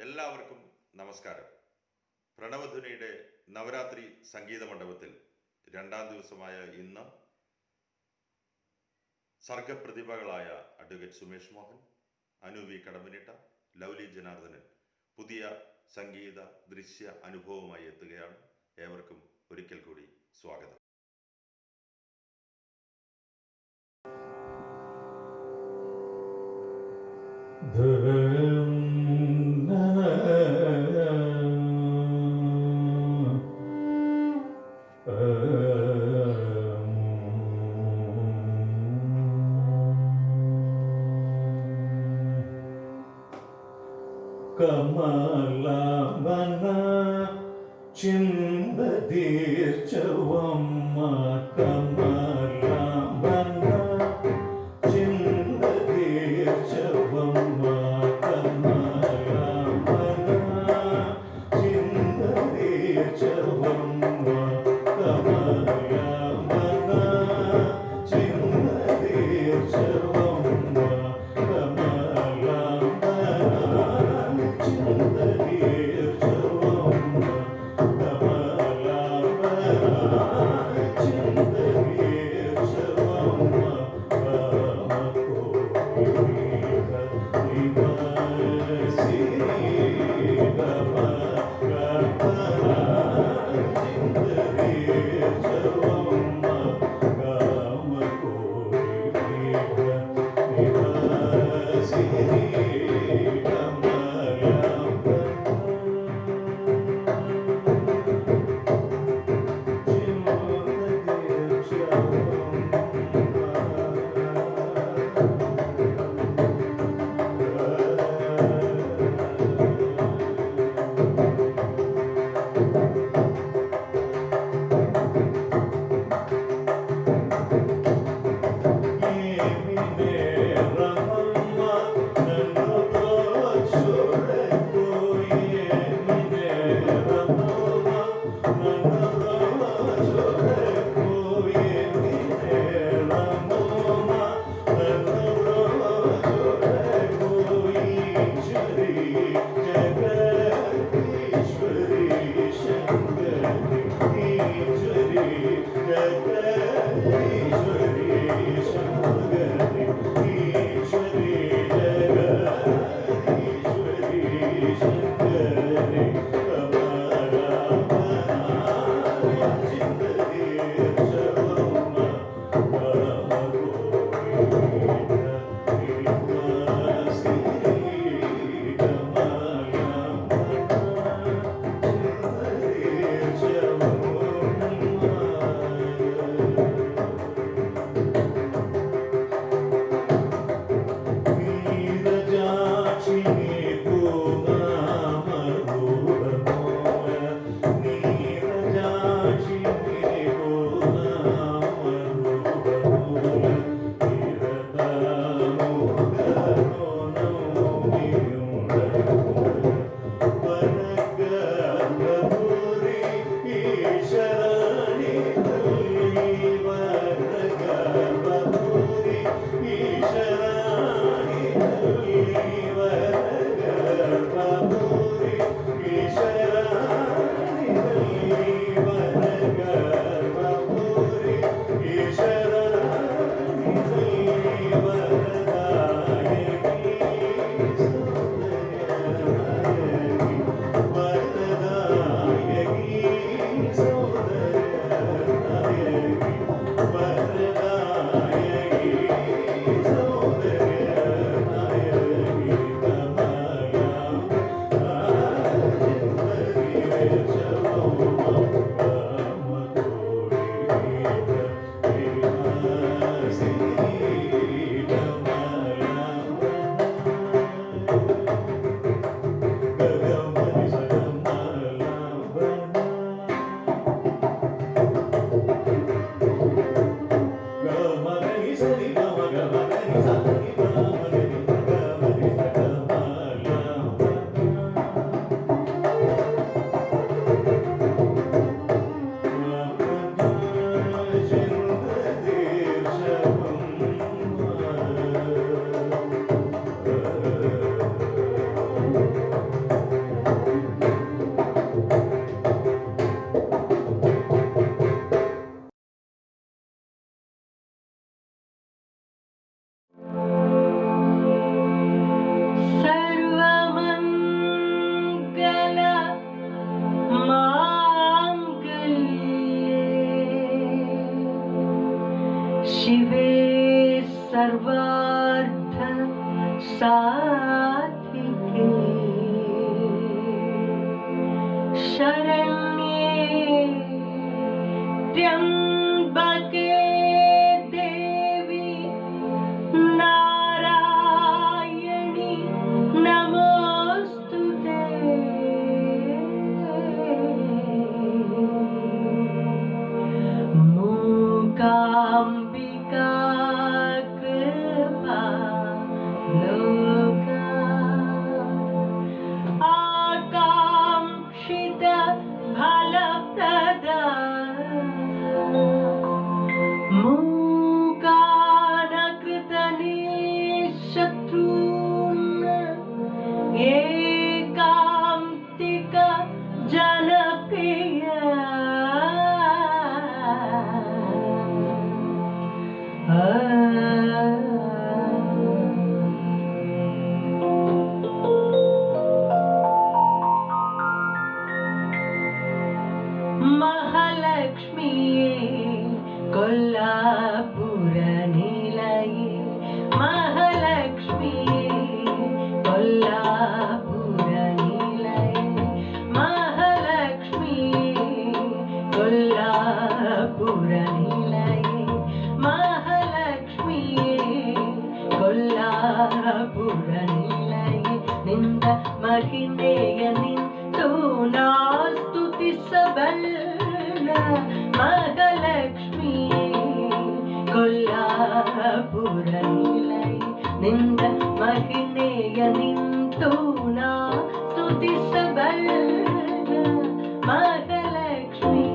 എല്ലാവർക്കും നമസ്കാരം. പ്രണവധ്വനിയുടെ നവരാത്രി സംഗീത മണ്ഡപത്തിൽ രണ്ടാം ദിവസമായ ഇന്ന് സർഗപ്രതിഭകളായ അഡ്വക്കേറ്റ് സുമേഷ് മോഹൻ, അനു വി കടമ്പനിട്ട, ലൗലി ജനാർദ്ദനൻ പുതിയ സംഗീത ദൃശ്യ അനുഭവവുമായി എത്തുകയാണ്. ഏവർക്കും ഒരിക്കൽ കൂടി സ്വാഗതം. കമലവന ചിന്തതീർച്ചവമ്മ കമലവന ചിന്തതീർച്ചവമ്മ കമലവന ചിന്തതീർച്ചവമ്മ കമലവന ചിന്തതീർച്ചവമ്മ सर्वार्थ साधिके शरण्ये त्र्यंबके देवी नारायणी नमोस्तुते। मूकाम्बिका कृपा लोका आकांक्षित फलप्रदा मूकानकृतनिशत्रून् एकान्तिक जनप्रिय महालक्ष्मीये कोल्हापुर निलये महालक्ष्मीये कोल्हापुर निलये महालक्ष्मीये कोल्हापुर निलये महालक्ष्मीये कोल्हापुर निलये निंद महिमेय निंतु ನಾ ಸ್ತುತಿಸಬಲ್ಲ ಮಹಾಲಕ್ಷ್ಮೀ ಕೊಲ್ಹಾಪುರ ನಿಲಯ ನಿಂದ ಮಹಿಮೆಯ ನಿಂತು ನಾ ಸ್ತುತಿಸಬಲ್ಲ ಮಹಾಲಕ್ಷ್ಮೀ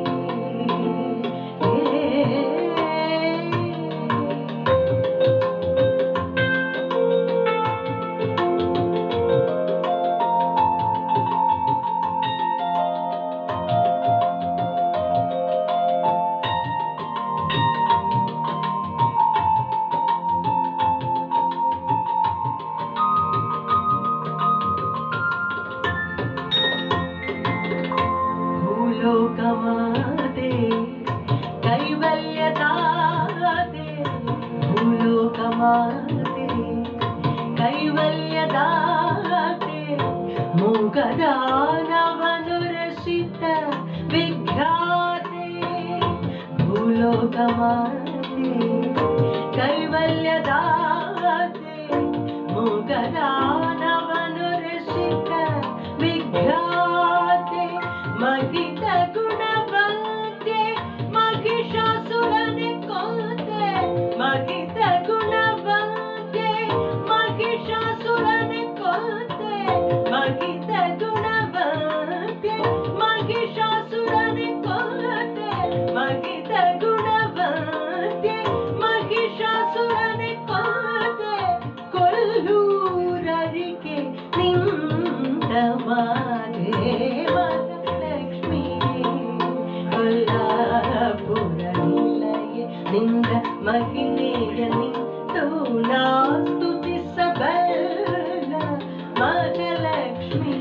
ಭೂಲೋಕಮಾತೆ ಕೈವಲ್ಯದಾತೆ ಭೂಲೋಕಮಾತೆ ಕೈವಲ್ಯದಾತೆ ಮೂಗದಾನವನು ರಚಿತ ವಿಖ್ಯಾತೆ ಭೂಲೋಕಮಾತೆ ಕೈವಲ್ಯದಾತೆ ಮೂಗದಾನವನು ರಚಿತ ವಿಖ್ಯಾತೆ ಮಹಿತ ಗುಣವಂತೆ ಮಹಿಷಾಸುರನೆ ಕೊಂದೆ ಮಹಿತ ಗುಣವಂತೆ ಮಹಿಷಾಸುರನೆ ಕೊಂದೆ ಮಹಿತ ಗುಣವಂತೆ ಮಹಿಷಾಸುರನೆ ಕೊಂದೆ ಮಹಿತ ಗುಣವಂತೆ ಮಹಿಷಾಸುರನೆ ಕೊಂದೆ ಕೊಲ್ಲೂರರಿಗೆ ನಿಂದ ಮಾದೇವ ನಿಂದ ಮಹಿಮೆಯ ನಿಂತು ನಾ ಸ್ತುತಿಸಬಲ್ಲ ಮಹಾಲಕ್ಷ್ಮೀ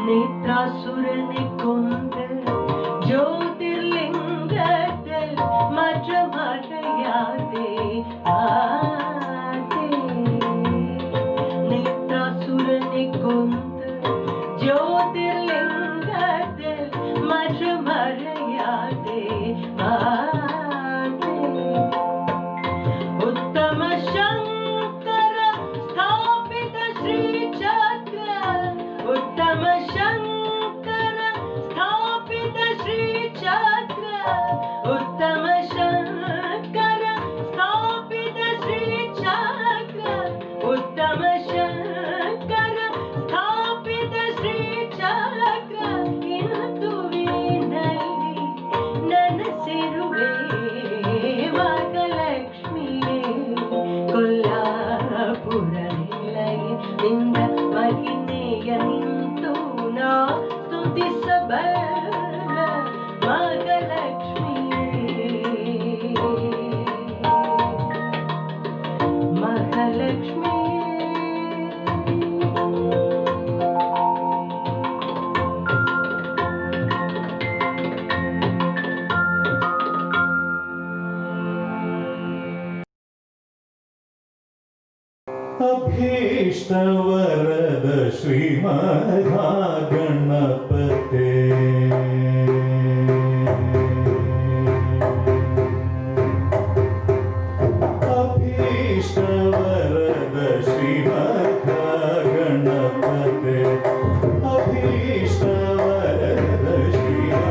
ನೇತ್ರಾಸುರನೆ ಕೊಂದ ಜ್ಯೋತಿರ್ಲಿಂಗದಲ್ಲಿ ಮಠ ಮಠಯಾದೆ ಆದೆ ನೇತ್ರಾಸುರನೆ ಕೊಂದ ಜ್ಯೋತಿರ್ಲಿಂಗದಲ್ಲಿ ಮಠ ಮಠಯಾದೆ ಆದೆ ಉತ್ತಮ ಶಂಕರ ಸ್ಥಾಪಿತ ಶ್ರೀ ಚಕ್ರ ಉತ್ತಮ ಶಂಕರ ಸ್ಥಾಪಿತ ಶ್ರೀ ಚಕ್ರ ಉತ್ತಮ ಶಂಕರ ಸ್ಥಾಪಿತ ಶ್ರೀ ಚಕ್ರ ಉತ್ತಮ ಶಂಕರ ಸ್ಥಾಪಿತ ಶ್ರೀ ಚಕ್ರ ಇಂದುವಿನಲ್ಲಿ ನನಸಿರುವೆ ಮಹಾಲಕ್ಷ್ಮಿಯೇ ಕೊಲ್ಹಾಪುರ ನಿಲಯ ನಿಂದ अभीष्टवरद श्रीमहागणपते अभीष्टवरद श्रीमहागणपते अभीष्टवरद श्रीमहागणपते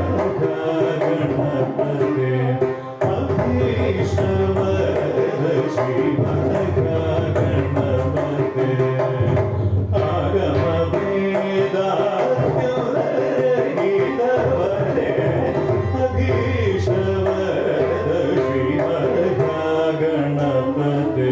अभीष्टवरद श्रीमहागणपते आगमवेदात्युदरहितवरे अभीष्टवरद श्रीमहागणपते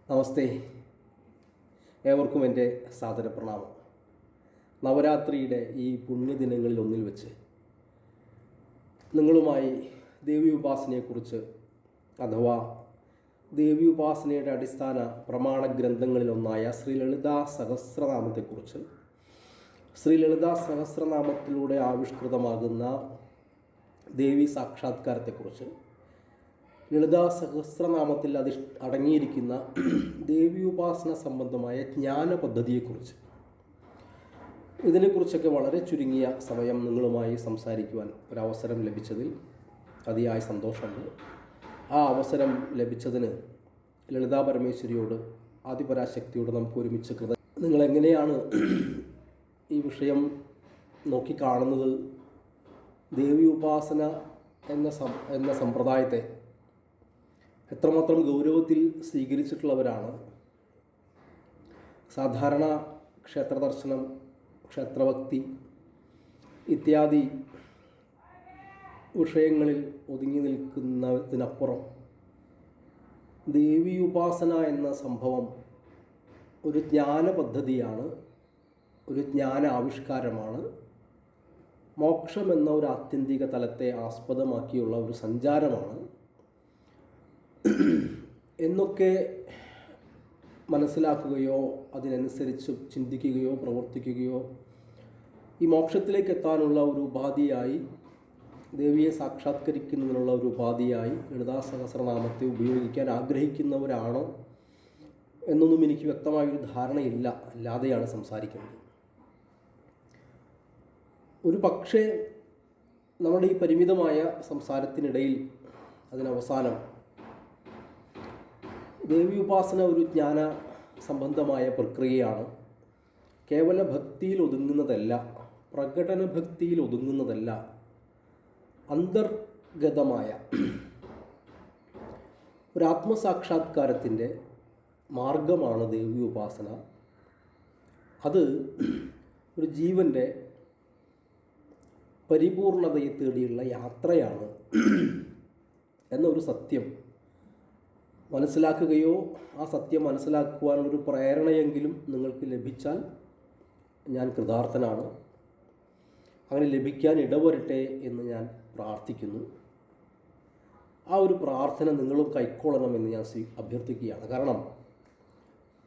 നമസ്തേ, ഏവർക്കും എൻ്റെ സാദര പ്രണാമം. നവരാത്രിയുടെ ഈ പുണ്യദിനങ്ങളിൽ ഒന്നിൽ വെച്ച് നിങ്ങളുമായി ദേവി ഉപാസനയെക്കുറിച്ച് അഥവാ ദേവി ഉപാസനയുടെ അടിസ്ഥാന പ്രമാണ ഗ്രന്ഥങ്ങളിലൊന്നായ ശ്രീ ലളിതാ സഹസ്രനാമത്തെക്കുറിച്ച്, ശ്രീ ലളിതാ സഹസ്രനാമത്തിലൂടെ ആവിഷ്കൃതമാകുന്ന ദേവി സാക്ഷാത്കാരത്തെക്കുറിച്ച്, ലളിതാ സഹസ്രനാമത്തിൽ അടങ്ങിയിരിക്കുന്ന ദേവി ഉപാസന സംബന്ധമായ ജ്ഞാന പദ്ധതിയെക്കുറിച്ച്, ഇതിനെക്കുറിച്ചൊക്കെ വളരെ ചുരുങ്ങിയ സമയം നിങ്ങളുമായി സംസാരിക്കുവാൻ ഒരവസരം ലഭിച്ചതിൽ അതിയായ സന്തോഷമുണ്ട്. ആ അവസരം ലഭിച്ചതിന് ലളിതാ പരമേശ്വരിയോട്, ആദിപരാശക്തിയോട് നമുക്ക് ഒരുമിച്ച് നിങ്ങളെങ്ങനെയാണ് ഈ വിഷയം നോക്കിക്കാണുന്നത് ദേവി ഉപാസന എന്ന സമ്പ്രദായത്തെ എത്രമാത്രം ഗൗരവത്തിൽ സ്വീകരിച്ചിട്ടുള്ളവരാണ്. സാധാരണ ക്ഷേത്രദർശനം, ക്ഷേത്രഭക്തി ഇത്യാദി വിഷയങ്ങളിൽ ഒതുങ്ങി നിൽക്കുന്നതിനപ്പുറം ദേവി ഉപാസന എന്ന സംഭവം ഒരു ജ്ഞാന പദ്ധതിയാണ്, ഒരു ജ്ഞാന ആവിഷ്കാരമാണ്, മോക്ഷം എന്ന ഒരു ആത്യന്തിക തലത്തെ ആസ്പദമാക്കിയുള്ള ഒരു സഞ്ചാരമാണ് എന്നൊക്കെ മനസ്സിലാക്കുകയോ അതിനനുസരിച്ച് ചിന്തിക്കുകയോ പ്രവർത്തിക്കുകയോ ഈ മോക്ഷത്തിലേക്ക് എത്താനുള്ള ഒരു ഉപാധിയായി, ദേവിയെ സാക്ഷാത്കരിക്കുന്നതിനുള്ള ഒരു ഉപാധിയായി ലളിതാ സഹസ്രനാമത്തെ ഉപയോഗിക്കാൻ ആഗ്രഹിക്കുന്നവരാണോ എന്നൊന്നും എനിക്ക് വ്യക്തമായൊരു ധാരണയില്ല, അല്ലാതെയാണ് സംസാരിക്കുന്നത്. ഒരു പക്ഷേ നമ്മുടെ ഈ പരിമിതമായ സംസാരത്തിനിടയിൽ അതിനവസാനം ദേവി ഉപാസന ഒരു ജ്ഞാന സംബന്ധമായ പ്രക്രിയയാണ്, കേവല ഭക്തിയിൽ ഒതുങ്ങുന്നതല്ല, പ്രകടന ഭക്തിയിൽ ഒതുങ്ങുന്നതല്ല, അന്തർഗതമായ ഒരു ആത്മസാക്ഷാത്കാരത്തിൻ്റെ മാർഗമാണ് ദേവി ഉപാസന. അത് ഒരു ജീവൻ്റെ പരിപൂർണതയെ തേടിയുള്ള യാത്രയാണ് എന്നൊരു സത്യം മനസ്സിലാക്കുകയോ ആ സത്യം മനസ്സിലാക്കുവാനുള്ളൊരു പ്രേരണയെങ്കിലും നിങ്ങൾക്ക് ലഭിച്ചാൽ ഞാൻ കൃതാർത്ഥനാണ്. അങ്ങനെ ലഭിക്കാൻ ഇടവരട്ടെ എന്ന് ഞാൻ പ്രാർത്ഥിക്കുന്നു. ആ ഒരു പ്രാർത്ഥന നിങ്ങളും കൈക്കൊള്ളണമെന്ന് ഞാൻ അഭ്യർത്ഥിക്കുകയാണ്. കാരണം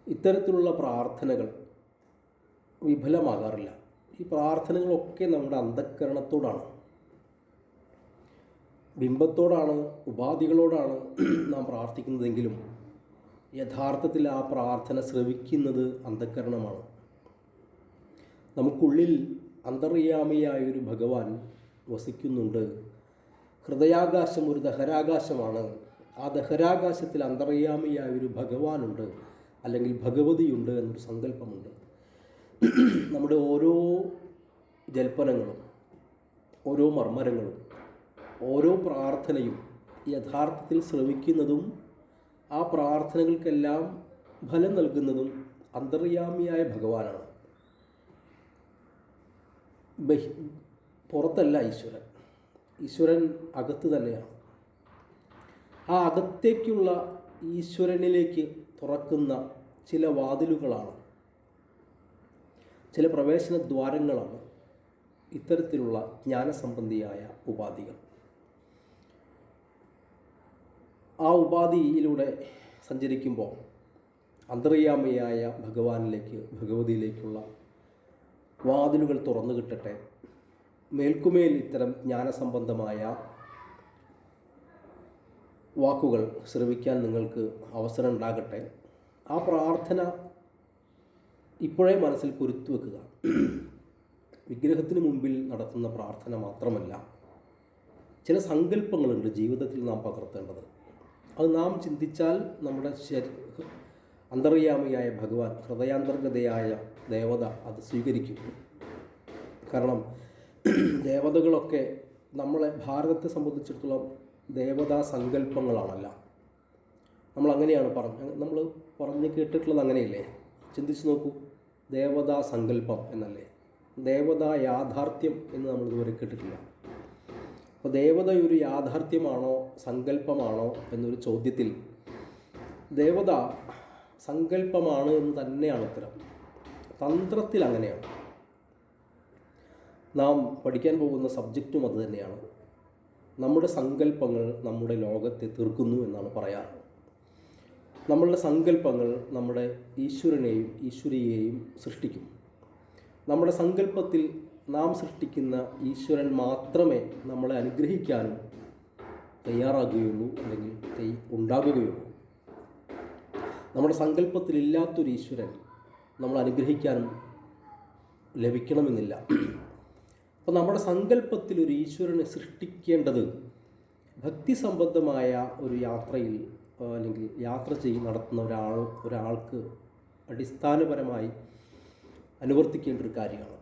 ഇത്തരത്തിലുള്ള പ്രാർത്ഥനകൾ വിഫലമാകാറില്ല. ഈ പ്രാർത്ഥനകളൊക്കെ നമ്മുടെ അന്ധഃകരണത്തോടാണ്, ബിംബത്തോടാണ്, ഉപാധികളോടാണ് നാം പ്രാർത്ഥിക്കുന്നതെങ്കിലും യഥാർത്ഥത്തിൽ ആ പ്രാർത്ഥന ശ്രവിക്കുന്നത് അന്ധഃകരണമാണ്. നമുക്കുള്ളിൽ അന്തർയാമിയായൊരു ഭഗവാൻ വസിക്കുന്നുണ്ട്. ഹൃദയാകാശം ഒരു ദഹരാകാശമാണ്. ആ ദഹരാകാശത്തിൽ അന്തർയാമിയായൊരു ഭഗവാനുണ്ട്, അല്ലെങ്കിൽ ഭഗവതിയുണ്ട് എന്നൊരു സങ്കല്പമുണ്ട്. നമ്മുടെ ഓരോ ജൽപ്പനങ്ങളും, ഓരോ മർമ്മരങ്ങളും, ഓരോ പ്രാർത്ഥനയും യഥാർത്ഥത്തിൽ ശ്രവിക്കുന്നതും ആ പ്രാർത്ഥനകൾക്കെല്ലാം ഫലം നൽകുന്നതും അന്തർയാമിയായ ഭഗവാനാണ്. പുറത്തല്ല ഈശ്വരൻ. ഈശ്വരൻ അകത്ത് തന്നെയാണ്. ആ അകത്തേക്കുള്ള ഈശ്വരനിലേക്ക് തുറക്കുന്ന ചില വാതിലുകളാണ്, ചില പ്രവേശന ദ്വാരങ്ങളാണ് ഇത്തരത്തിലുള്ള ജ്ഞാനസംബന്ധിയായ ഉപാധികൾ. ആ ഉപാധിയിലൂടെ സഞ്ചരിക്കുമ്പോൾ അന്തർയാമിയായ ഭഗവാനിലേക്ക്, ഭഗവതിയിലേക്കുള്ള വാതിലുകൾ തുറന്നു കിട്ടട്ടെ. മേൽക്കുമേൽ ഇത്തരം ജ്ഞാനസംബന്ധമായ വാക്കുകൾ ശ്രവിക്കാൻ നിങ്ങൾക്ക് അവസരം ഉണ്ടാകട്ടെ. ആ പ്രാർത്ഥന ഇപ്പോഴേ മനസ്സിൽ കുരുത്തു വെക്കുക. വിഗ്രഹത്തിന് മുമ്പിൽ നടത്തുന്ന പ്രാർത്ഥന മാത്രമല്ല, ചില സങ്കല്പങ്ങളുണ്ട് ജീവിതത്തിൽ നാം പകർത്തേണ്ടത്. അത് നാം ചിന്തിച്ചാൽ നമ്മുടെ അന്തർയാമിയായ ഭഗവാൻ, ഹൃദയാന്തർഗതയായ ദേവത അത് സ്വീകരിക്കും. കാരണം ദേവതകളൊക്കെ നമ്മളെ, ഭാരതത്തെ സംബന്ധിച്ചിടത്തോളം ദേവതാ സങ്കല്പങ്ങളാണല്ല. നമ്മളങ്ങനെയാണ് നമ്മൾ പറഞ്ഞ് കേട്ടിട്ടുള്ളത് അങ്ങനെയല്ലേ? ചിന്തിച്ച് നോക്കൂ, ദേവതാ സങ്കല്പം എന്നല്ലേ? ദേവതാ യാഥാർത്ഥ്യം എന്ന് നമ്മൾ ഇതുവരെ കേട്ടിട്ടില്ല. അപ്പോൾ ദേവത ഒരു യാഥാർത്ഥ്യമാണോ സങ്കല്പമാണോ എന്നൊരു ചോദ്യത്തിൽ ദേവത സങ്കല്പമാണ് എന്ന് തന്നെയാണ് ഉത്തരം. തന്ത്രത്തിൽ അങ്ങനെയാണ്. നാം പഠിക്കാൻ പോകുന്ന സബ്ജക്റ്റും അത് തന്നെയാണ്. നമ്മുടെ സങ്കല്പങ്ങൾ നമ്മുടെ ലോകത്തെ തീർക്കുന്നു എന്നാണ് പറയാറ്. നമ്മളുടെ സങ്കല്പങ്ങൾ നമ്മുടെ ഈശ്വരനെയും ഈശ്വരിയെയും സൃഷ്ടിക്കും. നമ്മുടെ സങ്കല്പത്തിൽ നാം സൃഷ്ടിക്കുന്ന ഈശ്വരൻ മാത്രമേ നമ്മളെ അനുഗ്രഹിക്കാനും തയ്യാറാകുകയുള്ളൂ, അല്ലെങ്കിൽ ഉണ്ടാകുകയുള്ളൂ. നമ്മുടെ സങ്കല്പത്തിലില്ലാത്തൊരു ഈശ്വരൻ നമ്മൾ അനുഗ്രഹിക്കാനും ലഭിക്കണമെന്നില്ല. അപ്പോൾ നമ്മുടെ സങ്കല്പത്തിൽ ഒരു ഈശ്വരനെ സൃഷ്ടിക്കേണ്ടത് ഭക്തി സംബന്ധമായ ഒരു യാത്രയിൽ, അല്ലെങ്കിൽ യാത്ര നടത്തുന്ന ഒരാൾക്ക് അടിസ്ഥാനപരമായി അനുവർത്തിക്കേണ്ട ഒരു കാര്യമാണ്.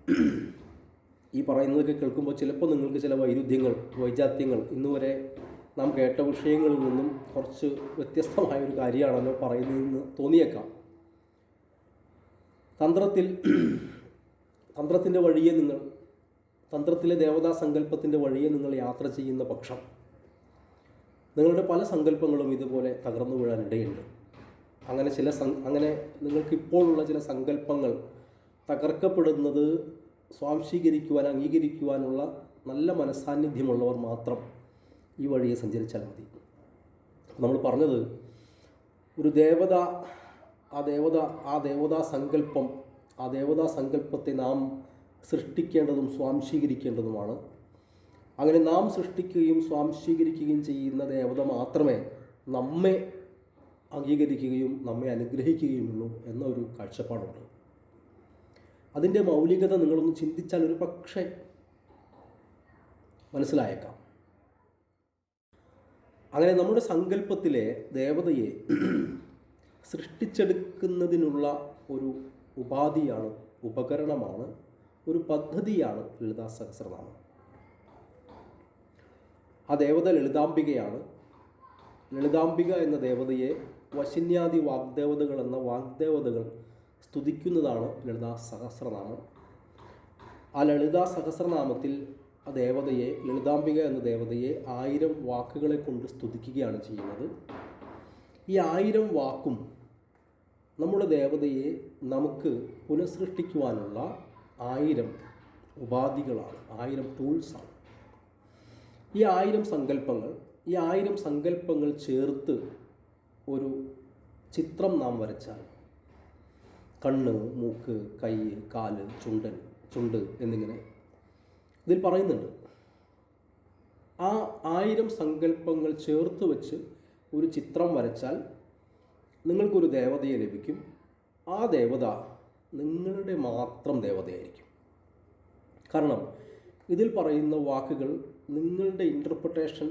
ഈ പറയുന്നതൊക്കെ കേൾക്കുമ്പോൾ ചിലപ്പോൾ നിങ്ങൾക്ക് ചില വൈജാത്യങ്ങൾ ഇന്നുവരെ നാം കേട്ട വിഷയങ്ങളിൽ നിന്നും കുറച്ച് വ്യത്യസ്തമായ ഒരു കാര്യമാണല്ലോ പറയുന്നതെന്ന് തോന്നിയേക്കാം. തന്ത്രത്തിൻ്റെ വഴിയെ തന്ത്രത്തിലെ ദേവതാ സങ്കല്പത്തിൻ്റെ വഴിയെ നിങ്ങൾ യാത്ര ചെയ്യുന്ന പക്ഷം നിങ്ങളുടെ പല സങ്കല്പങ്ങളും ഇതുപോലെ തകർന്നു വീഴാനിടയുണ്ട്. അങ്ങനെ നിങ്ങൾക്കിപ്പോഴുള്ള ചില സങ്കല്പങ്ങൾ തകർക്കപ്പെടുന്നത് സ്വാംശീകരിക്കുവാൻ, അംഗീകരിക്കുവാനുള്ള നല്ല മനസ്സാന്നിധ്യമുള്ളവർ മാത്രം ഈ വഴിയെ സഞ്ചരിച്ചാൽ മതി. നമ്മൾ പറഞ്ഞത് ഒരു ദേവത, ആ ദേവതാ സങ്കല്പത്തെ നാം സൃഷ്ടിക്കേണ്ടതും സ്വാംശീകരിക്കേണ്ടതുമാണ്. അങ്ങനെ നാം സൃഷ്ടിക്കുകയും സ്വാംശീകരിക്കുകയും ചെയ്യുന്ന ദേവത മാത്രമേ നമ്മെ അംഗീകരിക്കുകയും നമ്മെ അനുഗ്രഹിക്കുകയുമുള്ളൂ എന്നൊരു കാഴ്ചപ്പാടുണ്ട്. അതിൻ്റെ മൗലികത നിങ്ങളൊന്ന് ചിന്തിച്ചാൽ ഒരു പക്ഷേ മനസ്സിലായേക്കാം. അങ്ങനെ നമ്മുടെ സങ്കല്പത്തിലെ ദേവതയെ സൃഷ്ടിച്ചെടുക്കുന്നതിനുള്ള ഒരു ഉപാധിയാണ്, ഉപകരണമാണ്, ഒരു പദ്ധതിയാണ് ലളിതാ സഹസ്രനാമം. ആ ദേവത ലളിതാംബികയാണ്. ലളിതാംബിക എന്ന ദേവതയെ വശിന്യാദി വാഗ്ദേവതകൾ സ്തുതിക്കുന്നതാണ് ലളിതാ സഹസ്രനാമം. ആ ലളിതാ സഹസ്രനാമത്തിൽ ആ ദേവതയെ, ലളിതാംബിക എന്ന ദേവതയെ 1000 വാക്കുകളെ കൊണ്ട് സ്തുതിക്കുകയാണ് ചെയ്യുന്നത്. ഈ 1000 വാക്കും നമ്മുടെ ദേവതയെ നമുക്ക് പുനഃസൃഷ്ടിക്കുവാനുള്ള 1000 ഉപാധികളാണ്, 1000 ടൂൾസാണ്. ഈ 1000 സങ്കല്പങ്ങൾ ചേർത്ത് ഒരു ചിത്രം നാം വരച്ചാൽ, കണ്ണ്, മൂക്ക്, കൈ, കാല്, ചുണ്ട് എന്നിങ്ങനെ ഇതിൽ പറയുന്നുണ്ട്. ആ 1000 സങ്കല്പങ്ങൾ ചേർത്ത് വെച്ച് ഒരു ചിത്രം വരച്ചാൽ നിങ്ങൾക്കൊരു ദേവതയെ ലഭിക്കും. ആ ദേവത നിങ്ങളുടെ മാത്രം ദേവതയായിരിക്കും. കാരണം ഇതിൽ പറയുന്ന വാക്കുകൾ നിങ്ങളുടെ ഇൻ്റർപ്രിട്ടേഷൻ,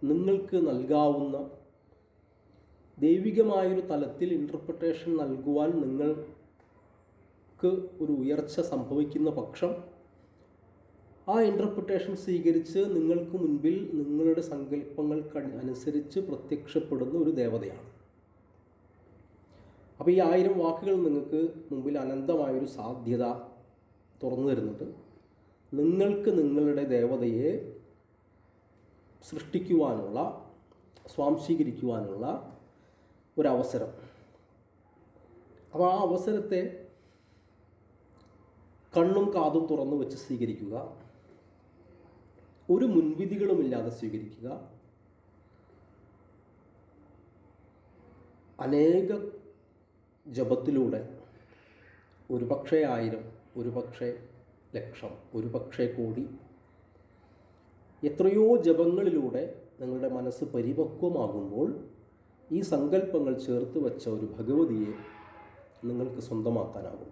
നിങ്ങൾക്ക് നൽകാവുന്ന ദൈവികമായൊരു തലത്തിൽ ഇൻ്റർപ്രിട്ടേഷൻ നൽകുവാൻ നിങ്ങൾക്ക് ഒരു ഉയർച്ച സംഭവിക്കുന്ന പക്ഷം ആ ഇൻ്റർപ്രിട്ടേഷൻ സ്വീകരിച്ച് നിങ്ങൾക്ക് മുൻപിൽ നിങ്ങളുടെ സങ്കല്പങ്ങൾക്ക് അനുസരിച്ച് പ്രത്യക്ഷപ്പെടുന്ന ഒരു ദേവതയാണ്. അപ്പോൾ ഈ 1000 വാക്കുകൾ നിങ്ങൾക്ക് മുമ്പിൽ അനന്തമായൊരു സാധ്യത തുറന്നു തരുന്നുണ്ട്. നിങ്ങൾക്ക് നിങ്ങളുടെ ദേവതയെ സൃഷ്ടിക്കുവാനുള്ള, സ്വാംശീകരിക്കുവാനുള്ള ഒരവസരം. അപ്പോൾ ആ അവസരത്തെ കണ്ണും കാതും തുറന്നു വെച്ച് സ്വീകരിക്കുക. ഒരു മുൻവിധികളുമില്ലാതെ സ്വീകരിക്കുക. അനേക ജപത്തിലൂടെ, ഒരുപക്ഷേ 1000, ഒരുപക്ഷേ 1,00,000, ഒരുപക്ഷേ കോടി, എത്രയോ ജപങ്ങളിലൂടെ നിങ്ങളുടെ മനസ്സ് പരിപക്വമാകുമ്പോൾ ഈ സങ്കല്പങ്ങൾ ചേർത്ത് വെച്ച ഒരു ഭഗവതിയെ നിങ്ങൾക്ക് സ്വന്തമാക്കാനാകും.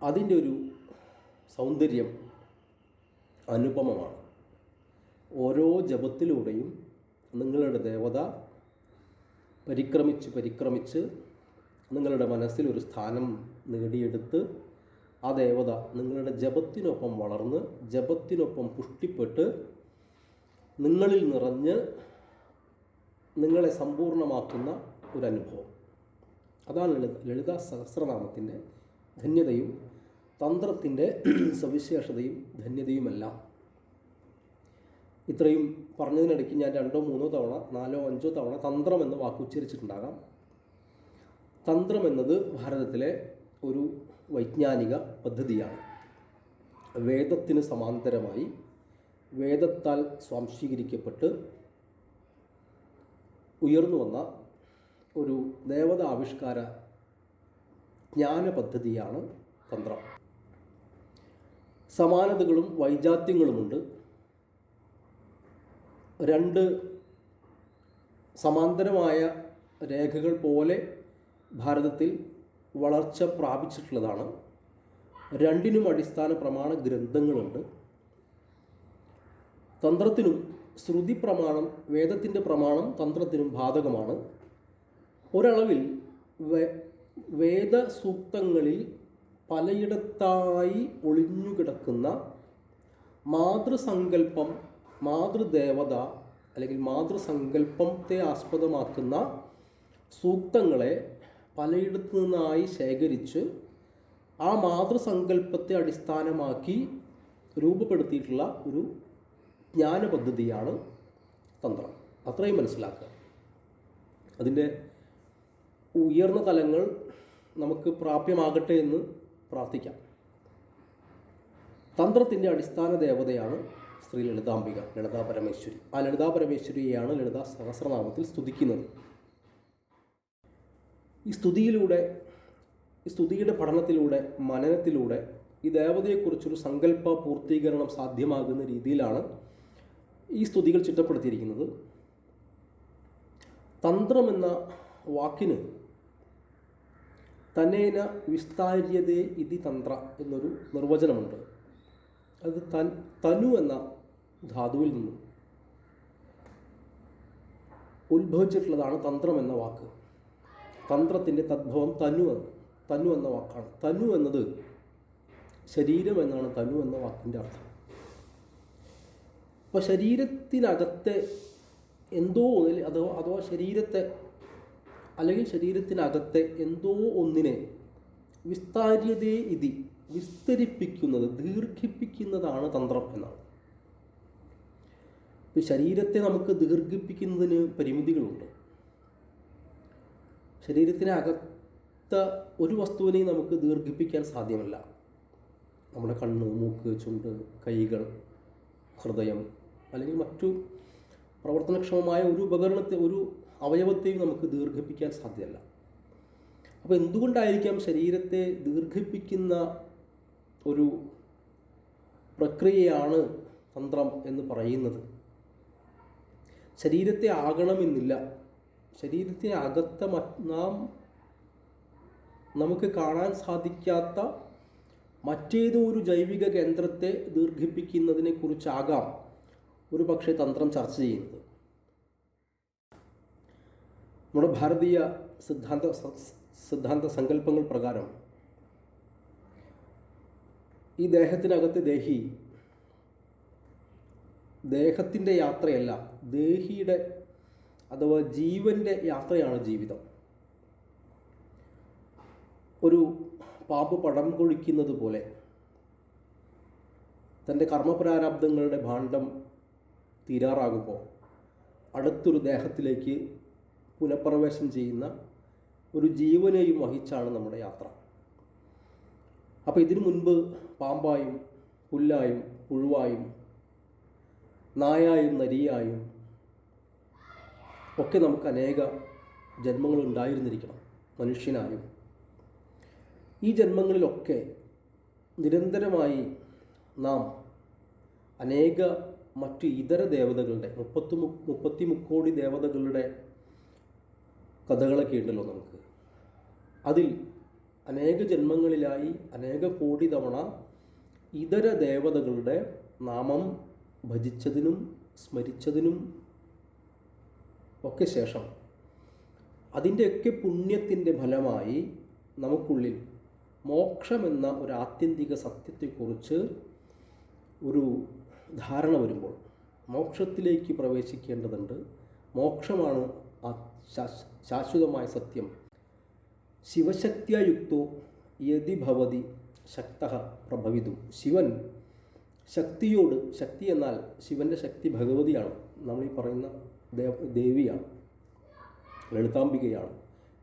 അതിൻ്റെ ഒരു സൗന്ദര്യം അനുപമമാണ്. ഓരോ ജപത്തിലൂടെയും നിങ്ങളുടെ ദേവത പരിക്രമിച്ച് നിങ്ങളുടെ മനസ്സിൽ ഒരു സ്ഥാനം നേടിയെടുത്ത് ആ ദേവത നിങ്ങളുടെ ജപത്തിനൊപ്പം വളർന്ന്, ജപത്തിനൊപ്പം പുഷ്ടിപ്പെട്ട്, നിങ്ങളിൽ നിറഞ്ഞ് നിങ്ങളെ സമ്പൂർണ്ണമാക്കുന്ന ഒരനുഭവം. അതാണ് ലളിതാ സഹസ്രനാമത്തിൻ്റെ ധന്യതയും തന്ത്രത്തിൻ്റെ സവിശേഷതയും ധന്യതയുമെല്ലാം. ഇത്രയും പറഞ്ഞതിനിടയ്ക്ക് ഞാൻ 2, 3 തവണ, 4, 5 തവണ തന്ത്രം എന്ന വാക്ക് ഉച്ചരിച്ചിട്ടുണ്ടാകാം. തന്ത്രം എന്നത് ഭാരതത്തിലെ ഒരു വൈജ്ഞാനിക പദ്ധതിയാണ്. വേദത്തിന് സമാന്തരമായി, വേദത്താൽ സ്വാംശീകരിക്കപ്പെട്ട് ഉയർന്നു വന്ന ഒരു ദേവതാവിഷ്കാര ജ്ഞാന പദ്ധതിയാണ് തന്ത്രം. സമാനതകളും വൈജാത്യങ്ങളുമുണ്ട്. 2 സമാന്തരമായ രേഖകൾ പോലെ ഭാരതത്തിൽ വളർച്ച പ്രാപിച്ചിട്ടുള്ളതാണ്. 2നും അടിസ്ഥാന പ്രമാണ ഗ്രന്ഥങ്ങളുണ്ട്. തന്ത്രത്തിനും ശ്രുതി പ്രമാണം, വേദത്തിൻ്റെ പ്രമാണം തന്ത്രത്തിനും ബാധകമാണ്. ഒരളവിൽ വേദസൂക്തങ്ങളിൽ പലയിടത്തായി ഒളിഞ്ഞുകിടക്കുന്ന മാതൃസങ്കല്പം, മാതൃദേവത അല്ലെങ്കിൽ മാതൃസങ്കല്പത്തെ ആസ്പദമാക്കുന്ന സൂക്തങ്ങളെ പലയിടത്തു നിന്നായി ശേഖരിച്ച് ആ മാതൃസങ്കല്പത്തെ അടിസ്ഥാനമാക്കി രൂപപ്പെടുത്തിയിട്ടുള്ള ഒരു ജ്ഞാന പദ്ധതിയാണ് തന്ത്രം. അത്രയും മനസ്സിലാക്കുക. അതിൻ്റെ ഉയർന്ന തലങ്ങൾ നമുക്ക് പ്രാപ്യമാകട്ടെ എന്ന് പ്രാർത്ഥിക്കാം. തന്ത്രത്തിൻ്റെ അടിസ്ഥാന ദേവതയാണ് ശ്രീ ലളിതാംബിക, ലളിതാ പരമേശ്വരി. ആ ലളിതാ പരമേശ്വരിയെയാണ് ലളിതാ സഹസ്രനാമത്തിൽ സ്തുതിക്കുന്നത്. ഈ സ്തുതിയുടെ പഠനത്തിലൂടെ, മനനത്തിലൂടെ ഈ ദേവതയെക്കുറിച്ചൊരു സങ്കല്പ പൂർത്തീകരണം സാധ്യമാകുന്ന രീതിയിലാണ് ഈ സ്തുതികൾ ചിട്ടപ്പെടുത്തിയിരിക്കുന്നത്. തന്ത്രം എന്ന വാക്കിന് തനേന വിസ്താര്യതേ ഇതി തന്ത്ര എന്നൊരു നിർവചനമുണ്ട്. അത് തനു എന്ന ധാതുവിൽ നിന്നും ഉത്ഭവിച്ചിട്ടുള്ളതാണ് തന്ത്രം എന്ന വാക്ക്. തന്ത്രത്തിൻ്റെ തദ്ഭവം തനു എന്ന വാക്കാണ്. തനു എന്നത് ശരീരം എന്നാണ് തനു എന്ന വാക്കിൻ്റെ അർത്ഥം. അപ്പോൾ ശരീരത്തിനകത്തെ എന്തോ ഒന്നിൽ അഥവാ ശരീരത്തെ അല്ലെങ്കിൽ ശരീരത്തിനകത്തെ എന്തോ ഒന്നിനെ വിസ്താര്യതേ ഇതി വിസ്തരിപ്പിക്കുന്നത്, ദീർഘിപ്പിക്കുന്നതാണ് തന്ത്രം എന്നാണ്. ഇപ്പോൾ ശരീരത്തെ നമുക്ക് ദീർഘിപ്പിക്കുന്നതിന് പരിമിതികളുണ്ട്. ശരീരത്തിനകത്ത ഒരു വസ്തുവിനെയും നമുക്ക് ദീർഘിപ്പിക്കാൻ സാധ്യമല്ല. നമ്മുടെ കണ്ണ്, മൂക്ക്, ചുണ്ട്, കൈകൾ, ഹൃദയം അല്ലെങ്കിൽ മറ്റു പ്രവർത്തനക്ഷമമായ ഒരു ഉപകരണത്തെ, ഒരു അവയവത്തെയും നമുക്ക് ദീർഘിപ്പിക്കാൻ സാധ്യമല്ല. അപ്പോൾ എന്തുകൊണ്ടായിരിക്കാം ശരീരത്തെ ദീർഘിപ്പിക്കുന്ന ഒരു പ്രക്രിയയാണ് തന്ത്രം എന്ന് പറയുന്നത്? ശരീരത്തെ ആകണമെന്നില്ല. ശരീരത്തിനകത്ത നമുക്ക് കാണാൻ സാധിക്കാത്ത മറ്റേതോ ഒരു ജൈവിക കേന്ദ്രത്തെ ദീർഘിപ്പിക്കുന്നതിനെ കുറിച്ചാകാം ഒരു പക്ഷേ തന്ത്രം ചർച്ച ചെയ്യുന്നത്. നമ്മുടെ ഭാരതീയ സിദ്ധാന്ത സങ്കല്പങ്ങൾ പ്രകാരം ഈ ദേഹത്തിനകത്ത് ദേഹത്തിൻ്റെ യാത്രയല്ല, ദേഹിയുടെ അഥവാ ജീവൻ്റെ യാത്രയാണ് ജീവിതം. ഒരു പാമ്പ് പടം കൊഴിക്കുന്നത് പോലെ തൻ്റെ കർമ്മപ്രാരാബ്ദങ്ങളുടെ ഭാണ്ഡം തീരാറാകുമ്പോൾ അടുത്തൊരു ദേഹത്തിലേക്ക് പുനഃപ്രവേശം ചെയ്യുന്ന ഒരു ജീവനെയും വഹിച്ചാണ് നമ്മുടെ യാത്ര. അപ്പോൾ ഇതിനു മുൻപ് പാമ്പായും പുല്ലായും പുഴുവായും നായായും നരിയായും ഒക്കെ നമുക്ക് അനേക ജന്മങ്ങൾ ഉണ്ടായിരുന്നിരിക്കണം, മനുഷ്യനായും. ഈ ജന്മങ്ങളിലൊക്കെ നിരന്തരമായി നാം അനേക മറ്റ് ഇതര ദേവതകളുടെ 33 കോടി ദേവതകളുടെ കഥകളൊക്കെ ഉണ്ടല്ലോ നമുക്ക്. അതിൽ അനേക ജന്മങ്ങളിലായി അനേക കോടി തവണ ഇതര ദേവതകളുടെ നാമം ഭജിച്ചതിനും സ്മരിച്ചതിനും ഒക്കെ ശേഷം അതിൻ്റെയൊക്കെ പുണ്യത്തിൻ്റെ ഫലമായി നമുക്കുള്ളിൽ മോക്ഷമെന്ന ഒരു ആത്യന്തിക സത്യത്തെക്കുറിച്ച് ഒരു ധാരണ വരുമ്പോൾ മോക്ഷത്തിലേക്ക് പ്രവേശിക്കേണ്ടതുണ്ട്. മോക്ഷമാണ് ആ ശാശ്വതമായ സത്യം. ശിവശക്തിയുക്തോ യതി ഭവതി ശക്തഃ പ്രഭവിതും. ശിവൻ ശക്തിയോട്, ശക്തി എന്നാൽ ശിവൻ്റെ ശക്തി ഭഗവതിയാണ്, നമ്മൾ ഈ പറയുന്ന ദേവിയാണ്, ലളിതാംബികയാണ്.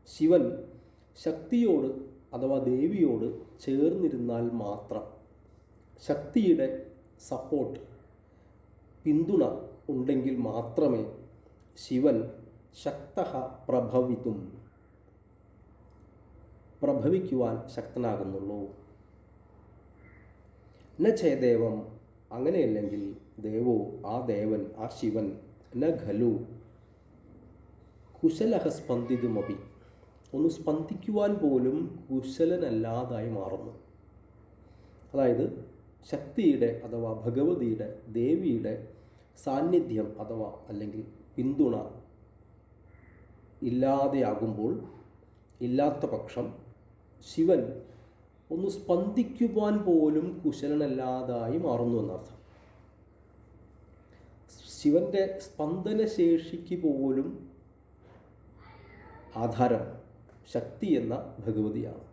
ശിവൻ ശക്തിയോട് അഥവാ ദേവിയോട് ചേർന്നിരുന്നാൽ മാത്രം, ശക്തിയുടെ സപ്പോർട്ട്, പിന്തുണ ഉണ്ടെങ്കിൽ മാത്രമേ ശിവൻ ശക്തഃ പ്രഭവിതും, പ്രഭവിക്കുവാൻ ശക്തനാകുന്നുള്ളൂ. ന ചേദേവം, അങ്ങനെയല്ലെങ്കിൽ ദേവോ, ആ ദേവൻ, ആ ശിവൻ, ന ഖലു കുശലഹ സ്പന്ദിതുമപി, ഒന്ന് സ്പന്ദിക്കുവാൻ പോലും കുശലനല്ലാതായി മാറുന്നു. അതായത് ശക്തിയുടെ അഥവാ ഭഗവതിയുടെ, ദേവിയുടെ സാന്നിധ്യം അഥവാ അല്ലെങ്കിൽ പിന്തുണ ഇല്ലാതെയാകുമ്പോൾ, ഇല്ലാത്ത പക്ഷം ശിവൻ ഒന്ന് സ്പന്ദിക്കുവാൻ പോലും കുശലനല്ലാതായി മാറുന്നു എന്നർത്ഥം. ശിവൻ്റെ സ്പന്ദനശേഷിക്ക് പോലും ആധാരം ശക്തി എന്ന ഭഗവതിയാണ്.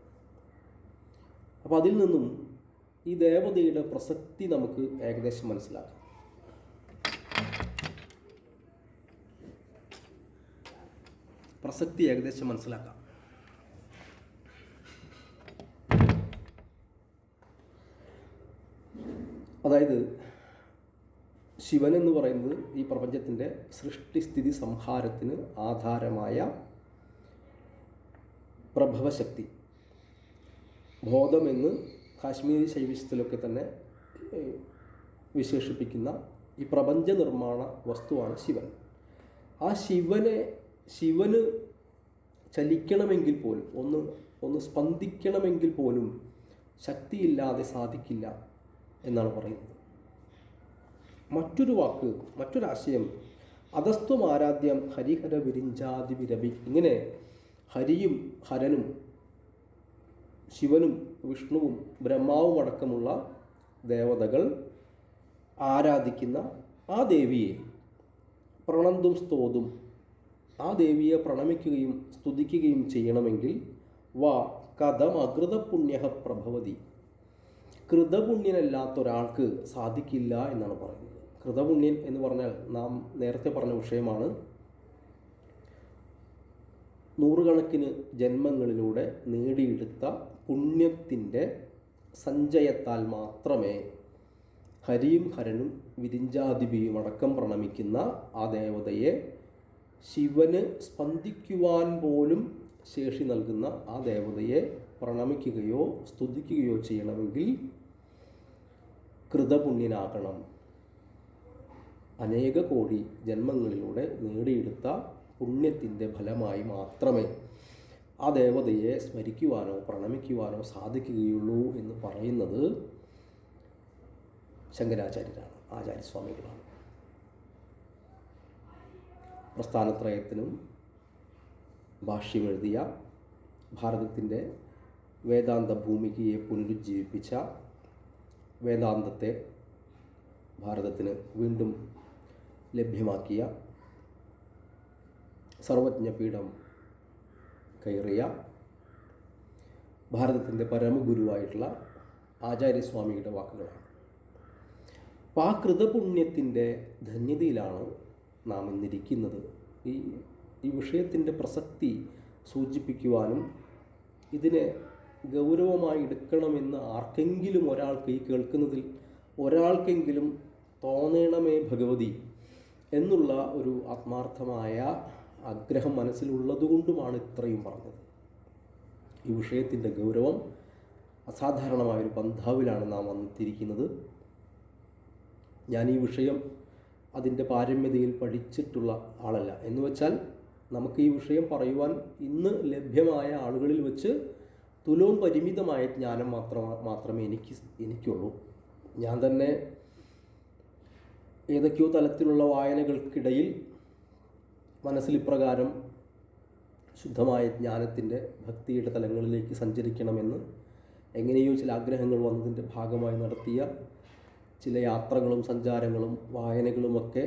അപ്പോൾ അതിൽ നിന്നും ഈ ദേവതയുടെ പ്രസക്തി നമുക്ക് ഏകദേശം മനസ്സിലാക്കാം. അതായത് ശിവൻ എന്ന് പറയുന്നത് ഈ പ്രപഞ്ചത്തിൻ്റെ സൃഷ്ടിസ്ഥിതി സംഹാരത്തിന് ആധാരമായ പ്രഭവശക്തി. ബോധമെന്ന് കാശ്മീരി ശൈവിഷ്യത്തിലൊക്കെ തന്നെ വിശേഷിപ്പിക്കുന്ന ഈ പ്രപഞ്ച നിർമ്മാണ വസ്തുവാണ് ശിവൻ. ആ ശിവന് ചലിക്കണമെങ്കിൽ പോലും ഒന്ന് സ്പന്ദിക്കണമെങ്കിൽ പോലും ശക്തിയില്ലാതെ സാധിക്കില്ല എന്നാണ് പറയുന്നത്. മറ്റൊരാശയം അധസ്ത്വം ആരാധ്യം ഹരിഹര വിരിഞ്ചാതി വിരവി. ഇങ്ങനെ ഹരിയും ഹരനും ശിവനും വിഷ്ണുവും ബ്രഹ്മാവും അടക്കമുള്ള ദേവതകൾ ആരാധിക്കുന്ന ആ ദേവിയെ പ്രണന്തും സ്തോതും, ആ ദേവിയെ പ്രണമിക്കുകയും സ്തുതിക്കുകയും ചെയ്യണമെങ്കിൽ വാ കഥം അകൃതപുണ്യ പ്രഭവതി, കൃതപുണ്യനല്ലാത്ത ഒരാൾക്ക് സാധിക്കില്ല എന്നാണ് പറയുന്നത്. കൃതപുണ്യൻ എന്ന് പറഞ്ഞാൽ നാം നേരത്തെ പറഞ്ഞ വിഷയമാണ്. നൂറുകണക്കിന് ജന്മങ്ങളിലൂടെ നേടിയെടുത്ത പുണ്യത്തിൻ്റെ സഞ്ചയത്താൽ മാത്രമേ ഹരിയും ഹരനും വിരിഞ്ചാദിപിയും അടക്കം പ്രണമിക്കുന്ന ആ ദേവതയെ, ശിവന് സ്പന്ദിക്കുവാൻ പോലും ശേഷി നൽകുന്ന ആ ദേവതയെ പ്രണമിക്കുകയോ സ്തുതിക്കുകയോ ചെയ്യണമെങ്കിൽ കൃതപുണ്യനാകണം. അനേക കോടി ജന്മങ്ങളിലൂടെ നേടിയെടുത്ത പുണ്യത്തിൻ്റെ ഫലമായി മാത്രമേ ആ ദേവതയെ സ്മരിക്കുവാനോ പ്രണമിക്കുവാനോ സാധിക്കുകയുള്ളൂ എന്ന് പറയുന്നത് ശങ്കരാചാര്യരാണ്, ആചാര്യസ്വാമികളാണ്. പ്രസ്ഥാനത്രയത്തിനും ഭാഷ്യമെഴുതിയ, ഭാരതത്തിൻ്റെ വേദാന്ത ഭൂമികയെ പുനരുജ്ജീവിപ്പിച്ച, വേദാന്തത്തെ ഭാരതത്തിന് വീണ്ടും ലഭ്യമാക്കിയ, സർവജ്ഞപീഠം കയറിയ ഭാരതത്തിൻ്റെ പരമഗുരുവായിട്ടുള്ള ആചാര്യസ്വാമിയുടെ വാക്കുകളാണ്. അപ്പോൾ ആ കൃതപുണ്യത്തിൻ്റെ ധന്യതയിലാണ് നാം ഇന്നിരിക്കുന്നത്. ഈ വിഷയത്തിൻ്റെ പ്രസക്തി സൂചിപ്പിക്കുവാനും ഇതിനെ ഗൗരവമായി എടുക്കണമെന്ന് ആർക്കെങ്കിലും ഒരാൾക്ക്, ഈ കേൾക്കുന്നതിൽ ഒരാൾക്കെങ്കിലും തോന്നണമേ ഭഗവതി എന്നുള്ള ഒരു ആത്മാർത്ഥമായ ആഗ്രഹം മനസ്സിലുള്ളതുകൊണ്ടുമാണ് ഇത്രയും പറഞ്ഞത്. ഈ വിഷയത്തിൻ്റെ ഗൗരവം അസാധാരണമായൊരു പന്ഥാവിലാണ് നാം വന്നിരിക്കുന്നത്. ഞാൻ ഈ വിഷയം അതിൻ്റെ പാരമ്യതയിൽ പഠിച്ചിട്ടുള്ള ആളല്ല. എന്ന് വെച്ചാൽ നമുക്ക് ഈ വിഷയം പറയുവാൻ ഇന്ന് ലഭ്യമായ ആളുകളിൽ വെച്ച് തുലവും പരിമിതമായ ജ്ഞാനം മാത്രമേ എനിക്കുള്ളൂ. ഞാൻ തന്നെ ഏതൊക്കെയോ തലത്തിലുള്ള വായനകൾക്കിടയിൽ മനസ്സിലിപ്രകാരം ശുദ്ധമായ ജ്ഞാനത്തിൻ്റെ ഭക്തിയുടെ തലങ്ങളിലേക്ക് സഞ്ചരിക്കണമെന്ന് എങ്ങനെയോ ചില ആഗ്രഹങ്ങൾ വന്നതിൻ്റെ ഭാഗമായി നടത്തിയ ചില യാത്രകളും സഞ്ചാരങ്ങളും വായനകളുമൊക്കെ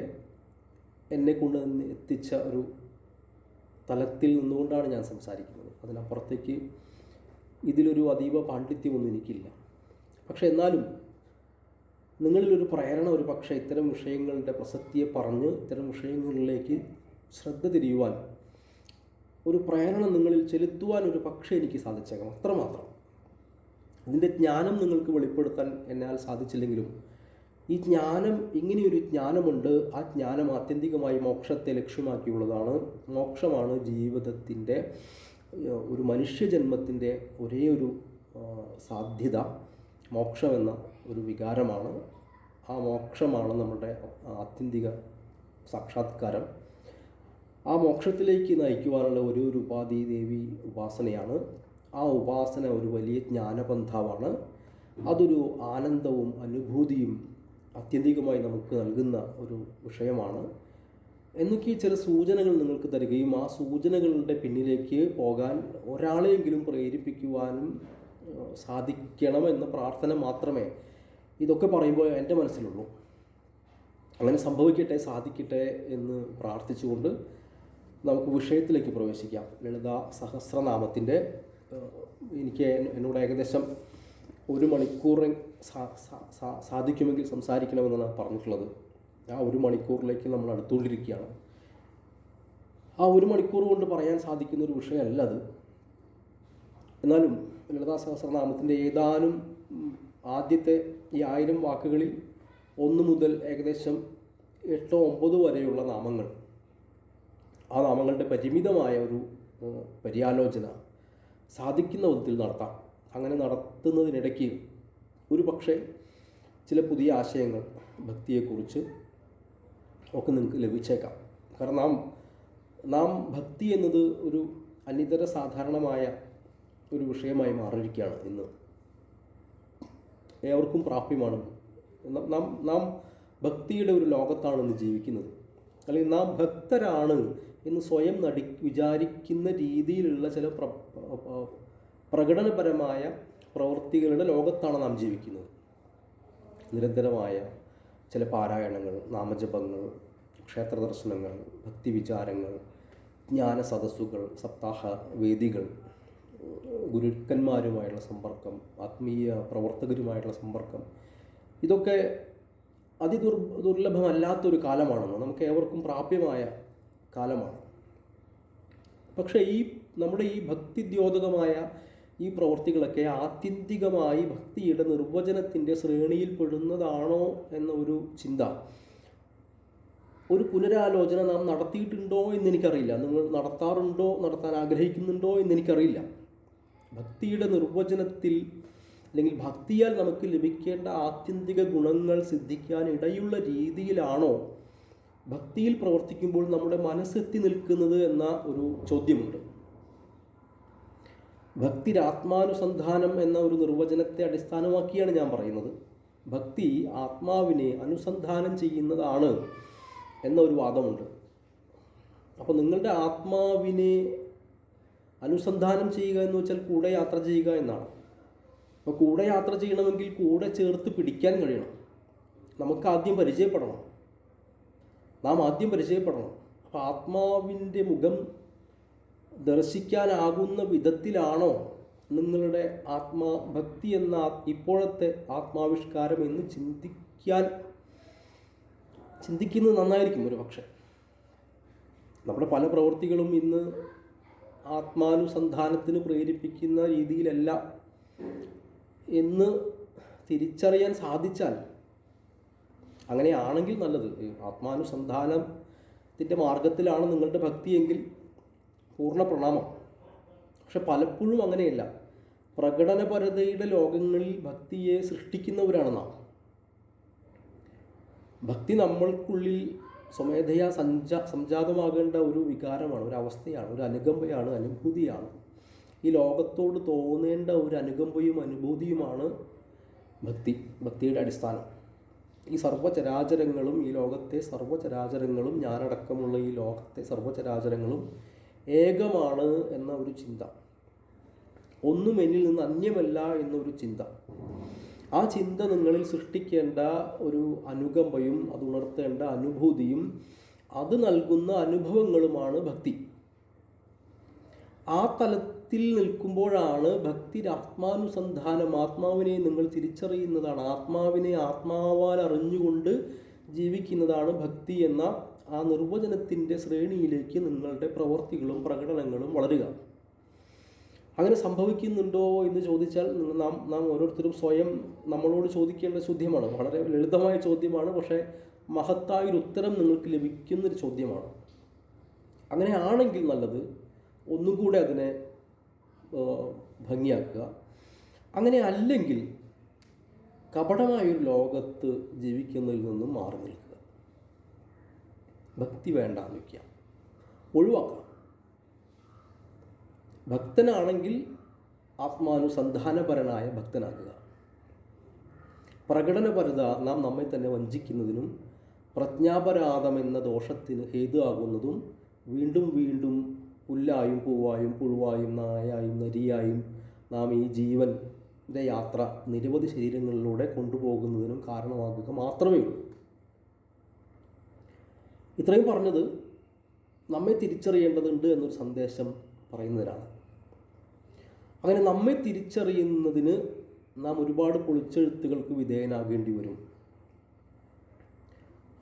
എന്നെ കൊണ്ട് എത്തിച്ച ഒരു തലത്തിൽ നിന്നുകൊണ്ടാണ് ഞാൻ സംസാരിക്കുന്നത്. അതിനപ്പുറത്തേക്ക് ഇതിലൊരു അതീവ പാണ്ഡിത്യമൊന്നും എനിക്കില്ല. പക്ഷെ എന്നാലും നിങ്ങളിലൊരു പ്രേരണ ഒരു പക്ഷേ ഇത്തരം വിഷയങ്ങളുടെ പ്രസക്തിയെ പറഞ്ഞ് ഇത്തരം വിഷയങ്ങളിലേക്ക് ശ്രദ്ധ തിരിയുവാൻ ഒരു പ്രേരണ നിങ്ങളിൽ ചെലുത്തുവാൻ ഒരു പക്ഷേ എനിക്ക് സാധിച്ചേക്കാം, അത്രമാത്രം. ഇതിൻ്റെ ജ്ഞാനം നിങ്ങൾക്ക് വെളിപ്പെടുത്താൻ എന്നാൽ സാധിച്ചില്ലെങ്കിലും ഈ ജ്ഞാനം, ഇങ്ങനെയൊരു ജ്ഞാനമുണ്ട്, ആ ജ്ഞാനം ആത്യന്തികമായി മോക്ഷത്തെ ലക്ഷ്യമാക്കിയുള്ളതാണ്. മോക്ഷമാണ് ജീവിതത്തിൻ്റെ, ഒരു മനുഷ്യജന്മത്തിൻ്റെ ഒരേ ഒരു സാധ്യത. മോക്ഷമെന്ന ഒരു വികാരമാണ്. ആ മോക്ഷമാണ് നമ്മുടെ ആത്യന്തിക സാക്ഷാത്കാരം. ആ മോക്ഷത്തിലേക്ക് നയിക്കുവാനുള്ള ഒരു ഉപാധി ദേവി ഉപാസനയാണ്. ആ ഉപാസന ഒരു വലിയ ജ്ഞാനപന്ഥാവാണ്. അതൊരു ആനന്ദവും അനുഭൂതിയും ആത്യന്തികമായി നമുക്ക് നൽകുന്ന ഒരു വിഷയമാണ് എന്നൊക്കെ ചില സൂചനകൾ നിങ്ങൾക്ക് തരികയും ആ സൂചനകളുടെ പിന്നിലേക്ക് പോകാൻ ഒരാളെയെങ്കിലും പ്രേരിപ്പിക്കുവാനും സാധിക്കണമെന്ന പ്രാർത്ഥന മാത്രമേ ഇതൊക്കെ പറയുമ്പോൾ എൻ്റെ മനസ്സിലുള്ളൂ. അങ്ങനെ സംഭവിക്കട്ടെ, സാധിക്കട്ടെ എന്ന് പ്രാർത്ഥിച്ചുകൊണ്ട് നമുക്ക് വിഷയത്തിലേക്ക് പ്രവേശിക്കാം. ലളിതാ സഹസ്രനാമത്തിൻ്റെ എനിക്ക് എന്നോട് ഏകദേശം 1 മണിക്കൂർ സാധിക്കുമെങ്കിൽ സംസാരിക്കണമെന്നാണ് പറഞ്ഞിട്ടുള്ളത്. ആ 1 മണിക്കൂറിലേക്ക് നമ്മൾ അടുത്തുകൊണ്ടിരിക്കുകയാണ്. ആ 1 മണിക്കൂർ കൊണ്ട് പറയാൻ സാധിക്കുന്ന ഒരു വിഷയമല്ല അത്. എന്നാലും ലളിതാ സഹസ്രനാമത്തിൻ്റെ ഏതാനും ആദ്യത്തെ ഈ 1000 വാക്കുകളിൽ 1 മുതൽ ഏകദേശം 8 9 വരെയുള്ള നാമങ്ങൾ, ആ നാമങ്ങളുടെ പരിമിതമായ ഒരു പര്യാലോചന സാധിക്കുന്ന വിധത്തിൽ നടത്താം. അങ്ങനെ നടത്തുന്നതിനിടയ്ക്ക് ഒരു പക്ഷേ ചില പുതിയ ആശയങ്ങൾ ഭക്തിയെക്കുറിച്ച് ഒക്കെ നിങ്ങൾക്ക് ലഭിച്ചേക്കാം. കാരണം നാം ഭക്തി എന്നത് ഒരു അനിതര സാധാരണമായ ഒരു വിഷയമായി മാറിയിരിക്കുകയാണ് ഇന്ന്. ഏവർക്കും പ്രാപ്യമാണ്. നാം ഭക്തിയുടെ ഒരു ലോകത്താണ് ഇന്ന് ജീവിക്കുന്നത്. അല്ലെങ്കിൽ നാം ഭക്തരാണ് എന്ന് സ്വയം വിചാരിക്കുന്ന രീതിയിലുള്ള ചില പ്രകടനപരമായ പ്രവൃത്തികളുടെ ലോകത്താണ് നാം ജീവിക്കുന്നത്. നിരന്തരമായ ചില പാരായണങ്ങൾ, നാമജപങ്ങൾ, ക്ഷേത്ര ദർശനങ്ങൾ, ഭക്തി വിചാരങ്ങൾ, ജ്ഞാന സദസ്സുകൾ, സപ്താഹ വേദികൾ, ഗുരുക്കന്മാരുമായുള്ള സമ്പർക്കം, ആത്മീയ പ്രവർത്തകരുമായിട്ടുള്ള സമ്പർക്കം, ഇതൊക്കെ ദുർലഭമല്ലാത്തൊരു കാലമാണെന്ന് നമുക്ക് ഏവർക്കും പ്രാപ്യമായ കാലമാണ്. പക്ഷേ നമ്മുടെ ഈ ഭക്തിദ്യോതകമായ ഈ പ്രവൃത്തികളൊക്കെ ആത്യന്തികമായി ഭക്തിയുടെ നിർവചനത്തിൻ്റെ ശ്രേണിയിൽ പെടുന്നതാണോ എന്ന ഒരു ചിന്ത, ഒരു പുനരാലോചന നാം നടത്തിയിട്ടുണ്ടോ എന്നെനിക്കറിയില്ല. നിങ്ങൾ നടത്താറുണ്ടോ, നടത്താൻ ആഗ്രഹിക്കുന്നുണ്ടോ എന്നെനിക്കറിയില്ല. ഭക്തിയുടെ നിർവചനത്തിൽ അല്ലെങ്കിൽ ഭക്തിയാൽ നമുക്ക് ലഭിക്കേണ്ട ആത്യന്തിക ഗുണങ്ങൾ സിദ്ധിക്കാൻ ഇടയുള്ള രീതിയിലാണോ ഭക്തിയിൽ പ്രവർത്തിക്കുമ്പോൾ നമ്മുടെ മനസ്സെത്തി നിൽക്കുന്നത് എന്ന ഒരു ചോദ്യമുണ്ട്. ഭക്തിരാത്മാനുസന്ധാനം എന്ന ഒരു നിർവചനത്തെ അടിസ്ഥാനമാക്കിയാണ് ഞാൻ പറയുന്നത്. ഭക്തി ആത്മാവിനെ അനുസന്ധാനം ചെയ്യുന്നതാണ് എന്ന ഒരു വാദമുണ്ട്. അപ്പോൾ നിങ്ങളുടെ ആത്മാവിനെ അനുസന്ധാനം ചെയ്യുക എന്ന് വെച്ചാൽ കൂടെ യാത്ര ചെയ്യുക എന്നാണ്. അപ്പോൾ കൂടെ യാത്ര ചെയ്യണമെങ്കിൽ കൂടെ ചേർത്ത് പിടിക്കാൻ കഴിയണം. നമുക്ക് ആദ്യം പരിചയപ്പെടണം, നാം ആദ്യം പരിചയപ്പെടണം. അപ്പോൾ ആത്മാവിൻ്റെ മുഖം ദർശിക്കാനാകുന്ന വിധത്തിലാണോ നിങ്ങളുടെ ഭക്തി എന്ന ഇപ്പോഴത്തെ ആത്മാവിഷ്കാരം എന്ന് ചിന്തിക്കുന്നത് നന്നായിരിക്കും. ഒരു പക്ഷേ നമ്മുടെ പല പ്രവൃത്തികളും ഇന്ന് ആത്മാനുസന്ധാനത്തിന് പ്രേരിപ്പിക്കുന്ന രീതിയിലല്ല എന്ന് തിരിച്ചറിയാൻ സാധിച്ചാൽ, അങ്ങനെയാണെങ്കിൽ നല്ലത്. ആത്മാനുസന്ധാനത്തിൻ്റെ മാർഗത്തിലാണ് നിങ്ങളുടെ ഭക്തിയെങ്കിൽ പൂർണ്ണ പ്രണാമം. പക്ഷെ പലപ്പോഴും അങ്ങനെയല്ല. പ്രകടനപരതയുടെ ലോകങ്ങളിൽ ഭക്തിയെ സൃഷ്ടിക്കുന്നവരാണ് നാം. ഭക്തി നമ്മൾക്കുള്ളിൽ സ്വമേധയാ സംജാതമാകേണ്ട ഒരു വികാരമാണ്, ഒരു അവസ്ഥയാണ്, ഒരു അനുകമ്പയാണ്, അനുഭൂതിയാണ്. ഈ ലോകത്തോട് തോന്നേണ്ട ഒരു അനുകമ്പയും അനുഭൂതിയുമാണ് ഭക്തിയുടെ അടിസ്ഥാനം. ഈ സർവ്വചരാചരങ്ങളും, ഈ ലോകത്തെ സർവ്വചരാചരങ്ങളും, ഞാനടക്കമുള്ള ഈ ലോകത്തെ സർവ്വചരാചരങ്ങളും ഏകമാണ് എന്ന ഒരു ചിന്ത, ഒന്നും എന്നിൽ നിന്ന് അന്യമല്ല എന്നൊരു ചിന്ത, ആ ചിന്ത നിങ്ങളിൽ സൃഷ്ടിക്കേണ്ട ഒരു അനുകമ്പയും അത് ഉണർത്തേണ്ട അനുഭൂതിയും അത് നൽകുന്ന അനുഭവങ്ങളുമാണ് ഭക്തി. ആ തലത്തിൽ നിൽക്കുമ്പോഴാണ് ഭക്തിരാത്മാനുസന്ധാനം, ആത്മാവിനെ നിങ്ങൾ തിരിച്ചറിയുന്നതാണ്, ആത്മാവിനെ ആത്മാവാൽ അറിഞ്ഞുകൊണ്ട് ജീവിക്കുന്നതാണ് ഭക്തി എന്ന ആ നിർവചനത്തിൻ്റെ ശ്രേണിയിലേക്ക് നിങ്ങളുടെ പ്രവൃത്തികളും പ്രകടനങ്ങളും വളരുക. അങ്ങനെ സംഭവിക്കുന്നുണ്ടോ എന്ന് ചോദിച്ചാൽ നാം ഓരോരുത്തരും സ്വയം നമ്മളോട് ചോദിക്കേണ്ട ചോദ്യമാണ്. വളരെ ലളിതമായ ചോദ്യമാണ്, പക്ഷേ മഹത്തായൊരു ഉത്തരം നിങ്ങൾക്ക് ലഭിക്കുന്നൊരു ചോദ്യമാണ്. അങ്ങനെ ആണെങ്കിൽ നല്ലത്, ഒന്നും കൂടെ അതിനെ ഭംഗിയാക്കുക. അങ്ങനെ അല്ലെങ്കിൽ കപടമായൊരു ലോകത്ത് ജീവിക്കുന്നതിൽ നിന്നും മാറി നിൽക്കുക. ഭക്തി വേണ്ടാന്ന് വയ്ക്കുക, ഒഴിവാക്കുക. ഭക്തനാണെങ്കിൽ ആത്മാനുസന്ധാനപരനായ ഭക്തനാകുക. പ്രകടനപരത നാം നമ്മെ തന്നെ വഞ്ചിക്കുന്നതിനും പ്രജ്ഞാപരാധമെന്ന ദോഷത്തിന് ഹേതുവാകുന്നതും വീണ്ടും വീണ്ടും പുല്ലായും പൂവായും പുഴുവായും നായായും നരിയായും നാം ഈ ജീവൻ്റെ യാത്ര നിരവധി ശരീരങ്ങളിലൂടെ കൊണ്ടുപോകുന്നതിനും കാരണമാകുക മാത്രമേ ഉള്ളൂ. ഇത്രയും പറഞ്ഞത് നമ്മെ തിരിച്ചറിയേണ്ടതുണ്ട് എന്നൊരു സന്ദേശം പറയുന്നതിനാണ്. അങ്ങനെ നമ്മെ തിരിച്ചറിയുന്നതിന് നാം ഒരുപാട് പൊളിച്ചെഴുത്തുകൾക്ക് വിധേയനാകേണ്ടി വരും.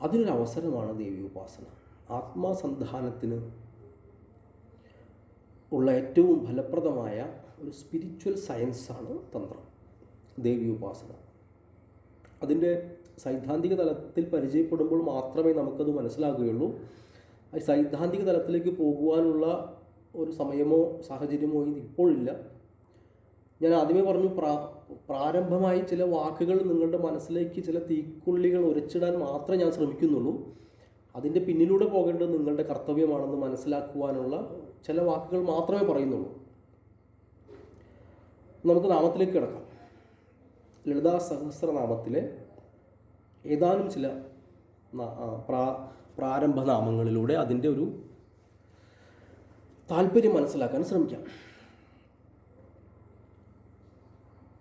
അതിനൊരവസരമാണ് ദേവീയോപാസന. ആത്മാസന്ധാനത്തിന് ഉള്ള ഏറ്റവും ഫലപ്രദമായ ഒരു സ്പിരിച്വൽ സയൻസാണ് തന്ത്രം, ദേവീയോപാസന. അതിൻ്റെ സൈദ്ധാന്തിക തലത്തിൽ പരിചയപ്പെടുമ്പോൾ മാത്രമേ നമുക്കത് മനസ്സിലാകുകയുള്ളൂ. ആ സൈദ്ധാന്തിക തലത്തിലേക്ക് പോകുവാനുള്ള ഒരു സമയമോ സാഹചര്യമോ ഇപ്പോഴില്ല. ഞാൻ ആദ്യമേ പറഞ്ഞു, പ്രാരംഭമായി ചില വാക്കുകൾ നിങ്ങളുടെ മനസ്സിലേക്ക് ചില തീക്കൊള്ളികൾ ഉരച്ചിടാൻ മാത്രമേ ഞാൻ ശ്രമിക്കുന്നുള്ളൂ. അതിൻ്റെ പിന്നിലൂടെ പോകേണ്ടത് നിങ്ങളുടെ കർത്തവ്യമാണെന്ന് മനസ്സിലാക്കുവാനുള്ള ചില വാക്കുകൾ മാത്രമേ പറയുന്നുള്ളൂ. നമുക്ക് നാമത്തിലേക്ക് കിടക്കാം. ലളിതാ സഹസ്രനാമത്തിലെ ഏതാനും ചില പ്രാരംഭ നാമങ്ങളിലൂടെ അതിൻ്റെ ഒരു താല്പര്യം മനസ്സിലാക്കാൻ ശ്രമിക്കാം.